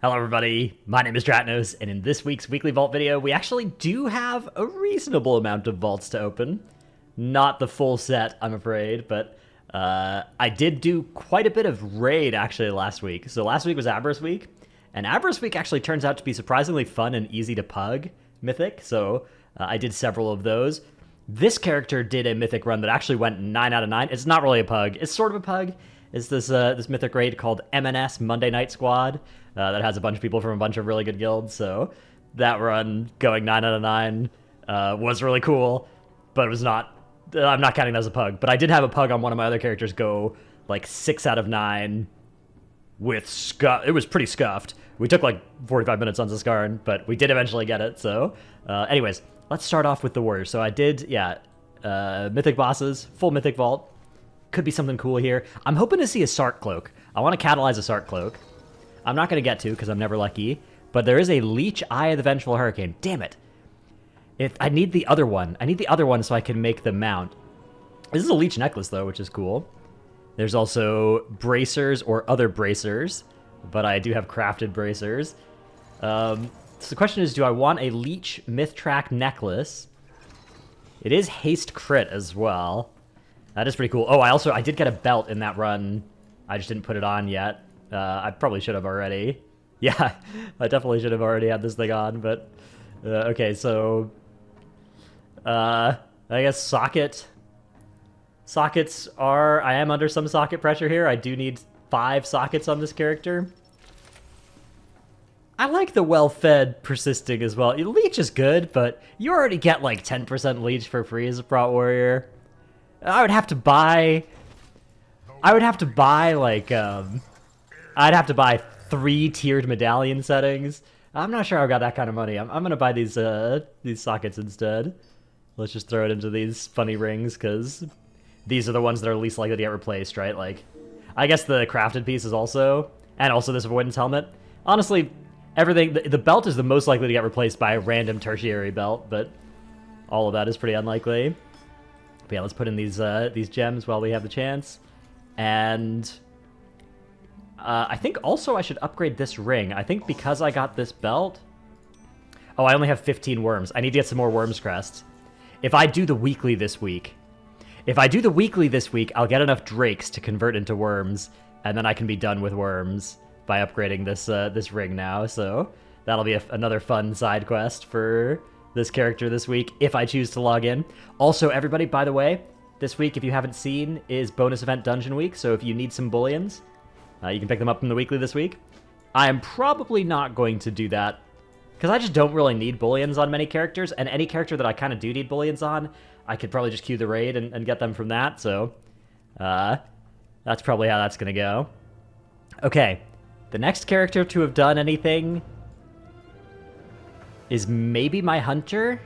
Hello everybody, my name is Dratnos, and in this week's weekly vault video, we actually do have a reasonable amount of vaults to open. Not the full set, I'm afraid, but I did do quite a bit of raid actually last week. So last week was Abras week, and Abras week actually turns out to be surprisingly fun and easy to pug Mythic, so I did several of those. This character did a Mythic run that actually went 9 out of 9. It's not really a pug, it's sort of a pug. It's this Mythic raid called MNS Monday Night Squad that has a bunch of people from a bunch of really good guilds, so that run going 9 out of 9 was really cool, but it was not, I'm not counting that as a pug, but I did have a pug on one of my other characters go like 6 out of 9 with it was pretty scuffed. We took like 45 minutes on Zaskarn, but we did eventually get it, so anyways, let's start off with the warriors. So I did, Mythic bosses, full Mythic vault. Could be something cool here. I'm hoping to see a Sark Cloak. I want to catalyze a Sark Cloak. I'm not going to get to because I'm never lucky, but there is a Leech Eye of the Vengeful Hurricane. Damn it. I need the other one. I need the other one so I can make the mount. This is a Leech Necklace, though, which is cool. There's also Bracers or other Bracers, but I do have crafted Bracers. So the question is, do I want a Leech Myth Track Necklace? It is Haste Crit as well. That is pretty cool. Oh, I did get a belt in that run. I just didn't put it on yet. I probably should have already. Yeah, I definitely should have already had this thing on, but... okay, so... I guess socket. Sockets are... I am under some socket pressure here. I do need 5 sockets on this character. I like the well-fed persisting as well. Leech is good, but you already get like 10% leech for free as a prot warrior. I would have to buy like, I'd have to buy 3 tiered medallion settings. I'm not sure I've got that kind of money. I'm gonna buy these sockets instead. Let's just throw it into these funny rings, because these are the ones that are least likely to get replaced, right? Like, I guess the crafted piece is also, and also this avoidance helmet. Honestly, everything, the belt is the most likely to get replaced by a random tertiary belt, but all of that is pretty unlikely. But yeah, let's put in these gems while we have the chance. And I think also I should upgrade this ring. I think because I got this belt... Oh, I only have 15 worms. I need to get some more worms crests. If I do the weekly this week... I'll get enough drakes to convert into worms, and then I can be done with worms by upgrading this ring now. So that'll be another fun side quest for this character this week, if I choose to log in. Also, everybody, by the way, this week, if you haven't seen, is bonus event dungeon week, so if you need some bullions, you can pick them up from the weekly this week. I am probably not going to do that, because I just don't really need bullions on many characters, and any character that I kind of do need bullions on, I could probably just queue the raid and get them from that, so that's probably how that's going to go. Okay, the next character to have done anything is maybe my hunter.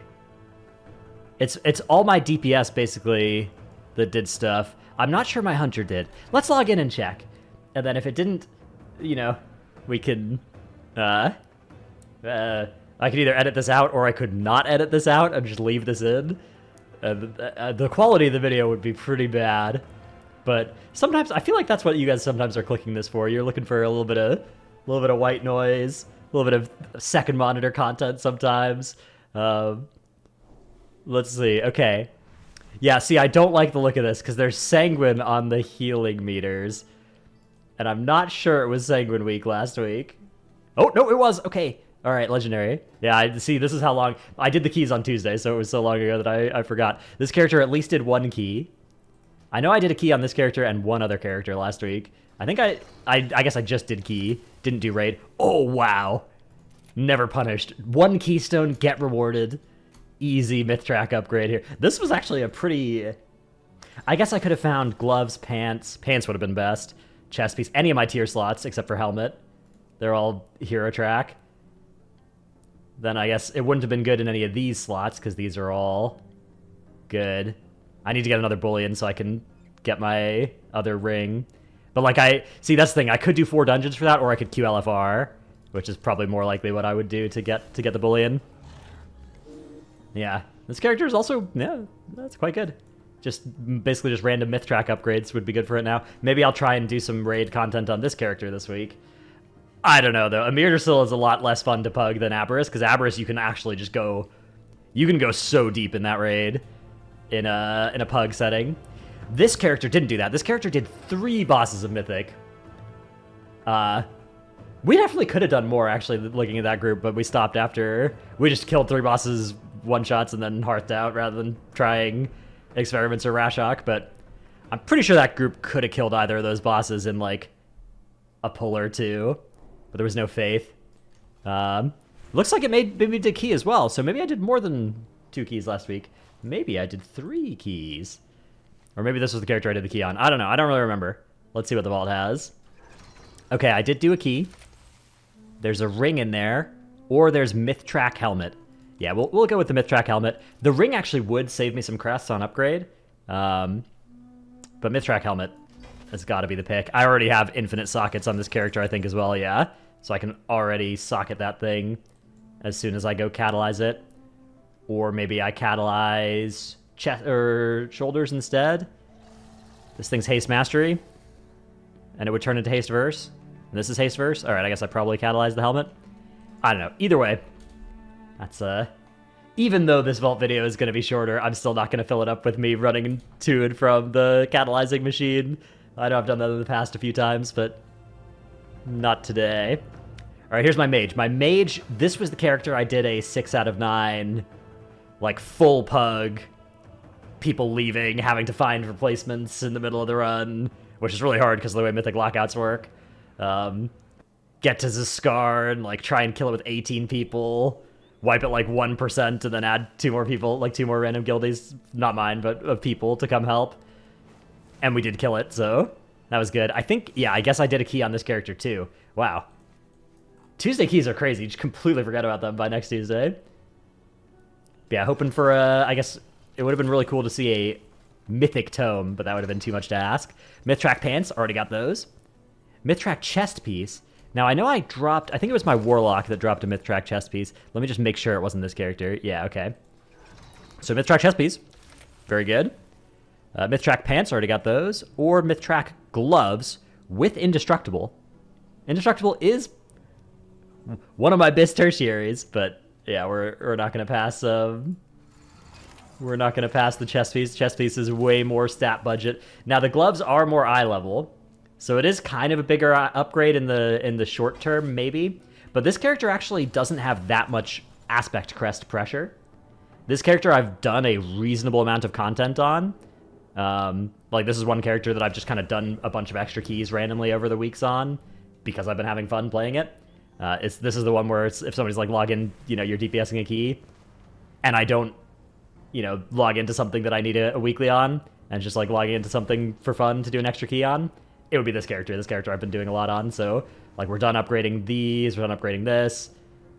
It's all my DPS basically that did stuff. I'm not sure my hunter did. Let's log in and check. And then if it didn't, you know, we can I could either edit this out or I could not edit this out and just leave this in. The quality of the video would be pretty bad. But sometimes I feel like that's what you guys sometimes are clicking this for. You're looking for a little bit of white noise, a little bit of second monitor content sometimes. Let's see. Okay. Yeah, see, I don't like the look of this because there's Sanguine on the healing meters. And I'm not sure it was Sanguine week last week. Oh, no, it was. Okay. All right, legendary. Yeah, I see, this is how long... I did the keys on Tuesday, so it was so long ago that I forgot. This character at least did 1 key. I know I did a key on this character and 1 other character last week. I think I guess I just did key. Didn't do raid. Oh, wow. Never punished. 1 keystone, get rewarded. Easy myth track upgrade here. This was actually a pretty... I guess I could have found gloves, pants. Pants would have been best. Chest piece. Any of my tier slots except for helmet. They're all hero track. Then I guess it wouldn't have been good in any of these slots because these are all good. I need to get another bullion so I can get my other ring. But like see, that's the thing. I could do 4 dungeons for that, or I could queue LFR, which is probably more likely what I would do to get the bullion. Yeah, this character is also, yeah, that's quite good. Just basically just random myth track upgrades would be good for it now. Maybe I'll try and do some raid content on this character this week. I don't know, though. Amirdasil is a lot less fun to pug than Aberrus, because Aberrus you can actually just go... You can go so deep in that raid in a pug setting. This character didn't do that. This character did 3 bosses of Mythic. We definitely could have done more, actually, looking at that group, but we stopped after... We just killed 3 bosses, one-shots, and then hearthed out, rather than trying Experiments or Rashok, but I'm pretty sure that group could have killed either of those bosses in, like, a pull or 2, but there was no faith. Looks like it made me did key as well, so maybe I did more than 2 keys last week. Maybe I did 3 keys. Or maybe this was the character I did the key on. I don't know. I don't really remember. Let's see what the vault has. Okay, I did do a key. There's a ring in there, or there's Mythtrack helmet. Yeah, we'll go with the Mythtrack helmet. The ring actually would save me some crests on upgrade, but Mythtrack helmet has got to be the pick. I already have infinite sockets on this character, I think, as well, yeah? So I can already socket that thing as soon as I go catalyze it. Or maybe I catalyze chest or shoulders instead. This thing's haste mastery, and it would turn into haste verse. And this is haste verse. All right, I guess I probably catalyzed the helmet. I don't know. Either way, that's even though this vault video is going to be shorter, I'm still not going to fill it up with me running to and from the catalyzing machine. I know I've done that in the past a few times, but not today. All right, here's my mage. My mage, this was the character I did a 6 out of 9, like full pug, people leaving, having to find replacements in the middle of the run, which is really hard because of the way Mythic lockouts work. Get to Ziskar and like try and kill it with 18 people, wipe it like 1%, and then add 2 more people, like 2 more random guildies, not mine, but of people to come help. And we did kill it, so that was good. I think, yeah, I guess I did a key on this character too. Wow. Tuesday keys are crazy. Just completely forgot about them by next Tuesday. Yeah, hoping for, I guess it would have been really cool to see a Mythic tome, but that would have been too much to ask. Mythtrack pants, already got those. Mythtrack chest piece. Now, I know I dropped... I think it was my Warlock that dropped a Mythtrack chest piece. Let me just make sure it wasn't this character. Yeah, okay. So, Mythtrack chest piece. Very good. Mythtrack pants, already got those. Or Mythtrack gloves with Indestructible. Indestructible is one of my best tertiaries, but yeah, we're not going to pass... We're not going to pass the chest piece. Chest piece is way more stat budget. Now, the gloves are more eye level, so it is kind of a bigger upgrade in the short term, maybe. But this character actually doesn't have that much aspect crest pressure. This character I've done a reasonable amount of content on. Like, this is one character that I've just kind of done a bunch of extra keys randomly over the weeks on, because I've been having fun playing it. This is the one where if somebody's like, log in, you're DPSing a key, and I don't, log into something that I need a weekly on, and just like logging into something for fun to do an extra key on, it would be this character. This character I've been doing a lot on, so like we're done upgrading these, we're done upgrading this,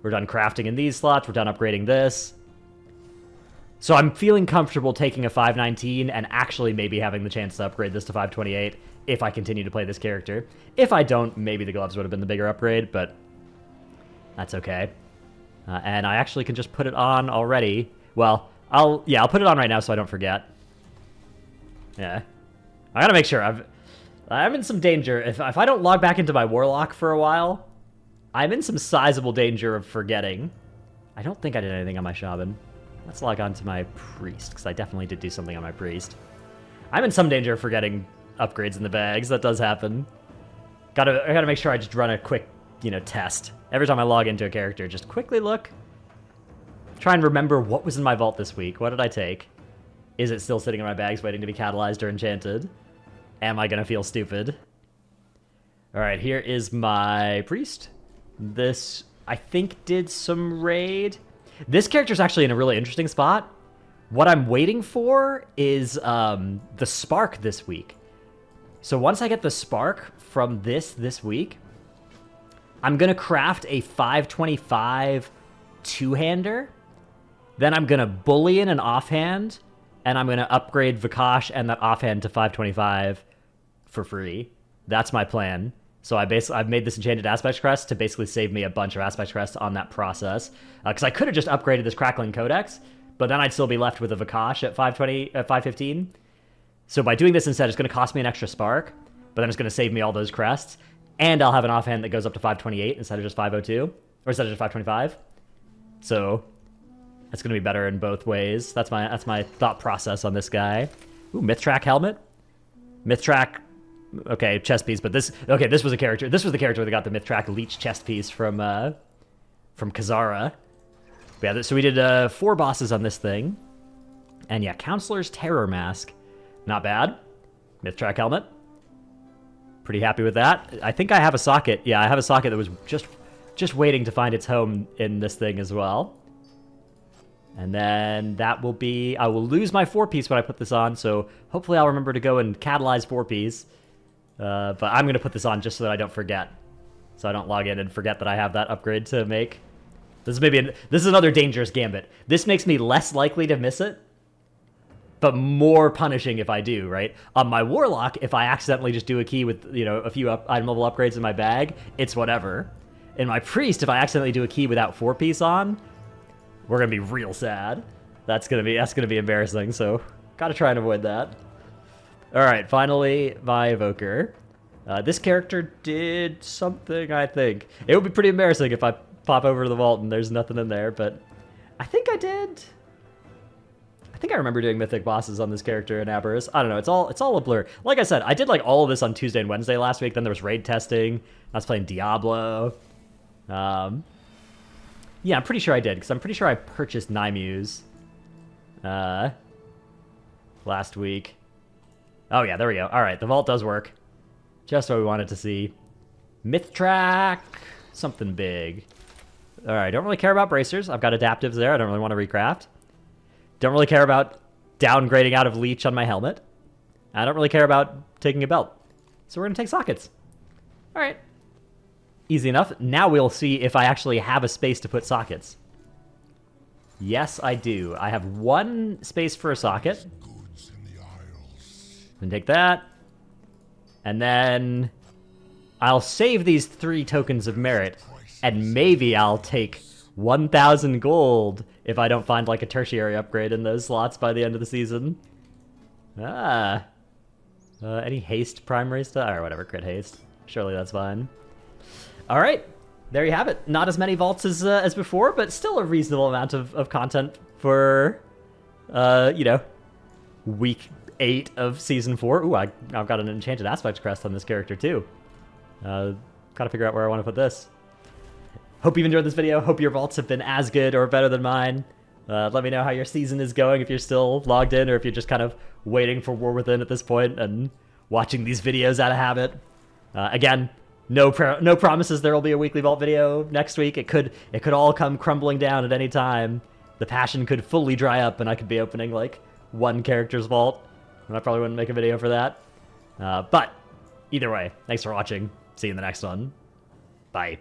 we're done crafting in these slots, we're done upgrading this. So I'm feeling comfortable taking a 519 and actually maybe having the chance to upgrade this to 528 if I continue to play this character. If I don't, maybe the gloves would have been the bigger upgrade, but that's okay. And I actually can just put it on already. Well, I'll put it on right now so I don't forget. Yeah. I gotta make sure. I'm in some danger. If I don't log back into my Warlock for a while, I'm in some sizable danger of forgetting. I don't think I did anything on my Shaman. Let's log on to my Priest, because I definitely did do something on my Priest. I'm in some danger of forgetting upgrades in the bags. That does happen. I gotta make sure I just run a quick, test. Every time I log into a character, just quickly look. Try and remember what was in my vault this week. What did I take? Is it still sitting in my bags waiting to be catalyzed or enchanted? Am I gonna feel stupid? Alright, here is my Priest. This, I think, did some raid. This character's actually in a really interesting spot. What I'm waiting for is the Spark this week. So once I get the Spark from this week, I'm gonna craft a 525 two-hander. Then I'm gonna bully in an offhand, and I'm gonna upgrade Vikash and that offhand to 525 for free. That's my plan. So I've made this enchanted aspect crest to basically save me a bunch of aspect crests on that process. Because I could have just upgraded this Crackling Codex, but then I'd still be left with a Vikash at 515. So by doing this instead, it's going to cost me an extra spark, but then it's going to save me all those crests. and I'll have an offhand that goes up to 528 instead of just 502, or instead of just 525. So that's going to be better in both ways. That's my thought process on this guy. Ooh, Mythtrack helmet. Mythtrack, okay, chest piece, but this was a character. This was the character that got the Mythtrack leech chest piece from Kazara. But yeah, so we did 4 bosses on this thing. And yeah, Counselor's Terror Mask. Not bad. Mythtrack helmet. Pretty happy with that. I think I have a socket. Yeah, I have a socket that was just waiting to find its home in this thing as well. And then that will be... I will lose my 4-piece when I put this on, so hopefully I'll remember to go and catalyze 4-piece. But I'm going to put this on just so that I don't forget. So I don't log in and forget that I have that upgrade to make. This is another dangerous gambit. This makes me less likely to miss it, but more punishing if I do, right? On my Warlock, if I accidentally just do a key with, you know, a few item level upgrades in my bag, it's whatever. In my Priest, if I accidentally do a key without 4-piece on, we're gonna be real sad. That's gonna be embarrassing, so gotta try and avoid that. Alright, finally, my Evoker. This character did something, I think. It would be pretty embarrassing if I pop over to the vault and there's nothing in there, but I think I did. I think I remember doing Mythic bosses on this character in Aberrus. I don't know, it's all a blur. Like I said, I did like all of this on Tuesday and Wednesday last week, then there was raid testing. I was playing Diablo. Yeah, I'm pretty sure I did, because I'm pretty sure I purchased Nymuse last week. Oh yeah, there we go. Alright, the vault does work. Just what we wanted to see. Mythtrack, something big. Alright, don't really care about bracers. I've got adaptives there, I don't really want to recraft. Don't really care about downgrading out of leech on my helmet. I don't really care about taking a belt. So we're going to take sockets. Alright. Easy enough. Now we'll see if I actually have a space to put sockets. Yes, I do. I have 1 space for a socket. And take that. And then I'll save these 3 tokens of merit. And maybe I'll take 1,000 gold if I don't find like a tertiary upgrade in those slots by the end of the season. Any haste primary stuff? Or whatever, crit haste. Surely that's fine. All right, there you have it. Not as many vaults as before, but still a reasonable amount of content for, you know, week 8 of season 4. Ooh, I've got an enchanted aspect crest on this character too. Gotta figure out where I want to put this. Hope you've enjoyed this video. Hope your vaults have been as good or better than mine. Let me know how your season is going, if you're still logged in or if you're just kind of waiting for War Within at this point and watching these videos out of habit. Again, no promises there will be a weekly vault video next week. It could all come crumbling down at any time. The passion could fully dry up and I could be opening like 1 character's vault. And I probably wouldn't make a video for that. But either way, thanks for watching. See you in the next one. Bye.